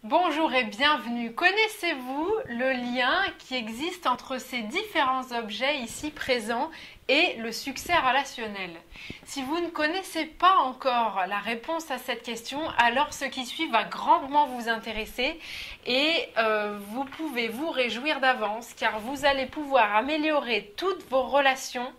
Bonjour et bienvenue. Connaissez-vous le lien qui existe entre ces différents objets ici présents et le succès relationnel? Si vous ne connaissez pas encore la réponse à cette question, alors ce qui suit va grandement vous intéresser et vous pouvez vous réjouir d'avance car vous allez pouvoir améliorer toutes vos relations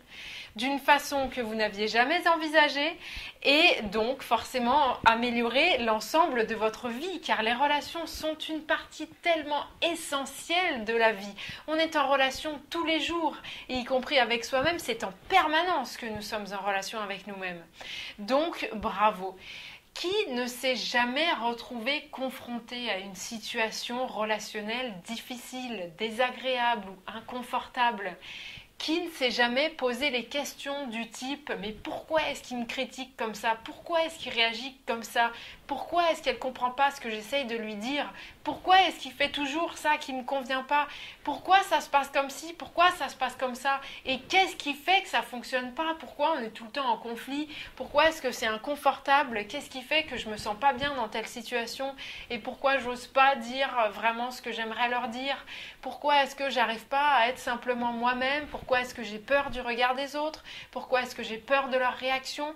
d'une façon que vous n'aviez jamais envisagée et donc forcément améliorer l'ensemble de votre vie car les relations sont une partie tellement essentielle de la vie. On est en relation tous les jours et y compris avec soi-même, c'est en permanence que nous sommes en relation avec nous-mêmes. Donc bravo! Qui ne s'est jamais retrouvé confronté à une situation relationnelle difficile, désagréable ou inconfortable? Qui ne s'est jamais posé les questions du type « Mais pourquoi est-ce qu'il me critique comme ça? Pourquoi est-ce qu'il réagit comme ça? Pourquoi est-ce qu'elle ne comprend pas ce que j'essaye de lui dire? Pourquoi est-ce qu'il fait toujours ça qui ne me convient pas? Pourquoi ça se passe comme ci? Pourquoi ça se passe comme ça? Et qu'est-ce qui fait que ça ne fonctionne pas? Pourquoi on est tout le temps en conflit? Pourquoi est-ce que c'est inconfortable? Qu'est-ce qui fait que je me sens pas bien dans telle situation? Et pourquoi j'ose pas dire vraiment ce que j'aimerais leur dire? Pourquoi est-ce que j'arrive pas à être simplement moi-même? Pourquoi est-ce que j'ai peur du regard des autres? Pourquoi est-ce que j'ai peur de leur réaction?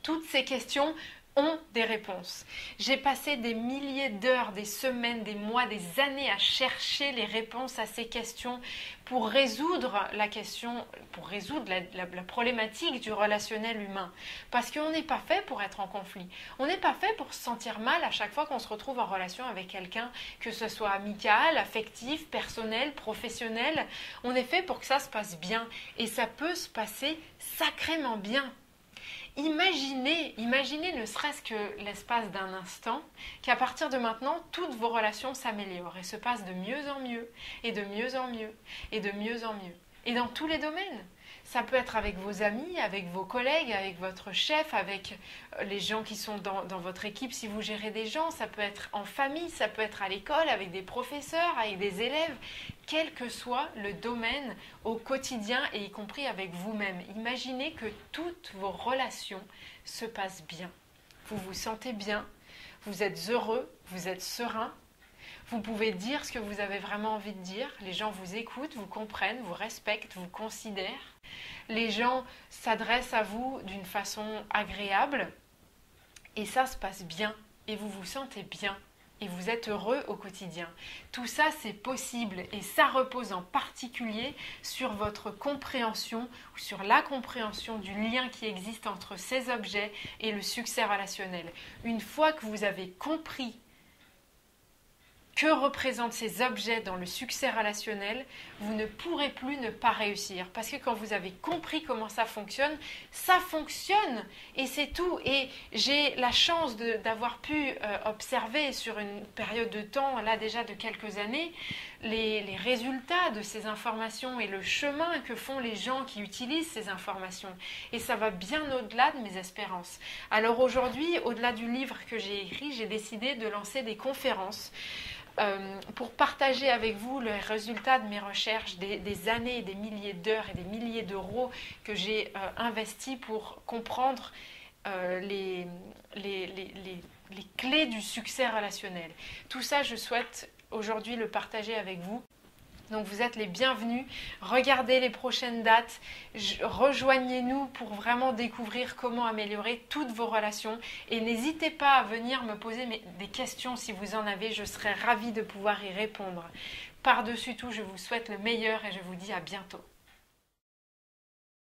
Toutes ces questions ont des réponses. J'ai passé des milliers d'heures, des semaines, des mois, des années à chercher les réponses à ces questions pour résoudre la question, pour résoudre la problématique du relationnel humain. Parce qu'on n'est pas fait pour être en conflit. On n'est pas fait pour se sentir mal à chaque fois qu'on se retrouve en relation avec quelqu'un, que ce soit amical, affectif, personnel, professionnel. On est fait pour que ça se passe bien. Et ça peut se passer sacrément bien. Imaginez ne serait-ce que l'espace d'un instant, qu'à partir de maintenant, toutes vos relations s'améliorent et se passent de mieux en mieux, et de mieux en mieux, et de mieux en mieux. Et dans tous les domaines. Ça peut être avec vos amis, avec vos collègues, avec votre chef, avec les gens qui sont dans votre équipe si vous gérez des gens. Ça peut être en famille, ça peut être à l'école, avec des professeurs, avec des élèves. Quel que soit le domaine au quotidien et y compris avec vous-même. Imaginez que toutes vos relations se passent bien. Vous vous sentez bien, vous êtes heureux, vous êtes serein. Vous pouvez dire ce que vous avez vraiment envie de dire. Les gens vous écoutent, vous comprennent, vous respectent, vous considèrent. Les gens s'adressent à vous d'une façon agréable. Et ça se passe bien. Et vous vous sentez bien. Et vous êtes heureux au quotidien. Tout ça, c'est possible. Et ça repose en particulier sur votre compréhension ou sur la compréhension du lien qui existe entre ces objets et le succès relationnel. Une fois que vous avez compris que représentent ces objets dans le succès relationnel, vous ne pourrez plus ne pas réussir. Parce que quand vous avez compris comment ça fonctionne et c'est tout. Et j'ai la chance d'avoir pu observer sur une période de temps, là déjà de quelques années, les résultats de ces informations et le chemin que font les gens qui utilisent ces informations. Et ça va bien au-delà de mes espérances. Alors aujourd'hui, au-delà du livre que j'ai écrit, j'ai décidé de lancer des conférences pour partager avec vous les résultats de mes recherches, des années, des milliers d'heures et des milliers d'euros que j'ai investis pour comprendre les clés du succès relationnel. Tout ça, je souhaite aujourd'hui le partager avec vous. Donc vous êtes les bienvenus, regardez les prochaines dates, rejoignez-nous pour vraiment découvrir comment améliorer toutes vos relations et n'hésitez pas à venir me poser des questions si vous en avez, je serai ravie de pouvoir y répondre. Par-dessus tout, je vous souhaite le meilleur et je vous dis à bientôt.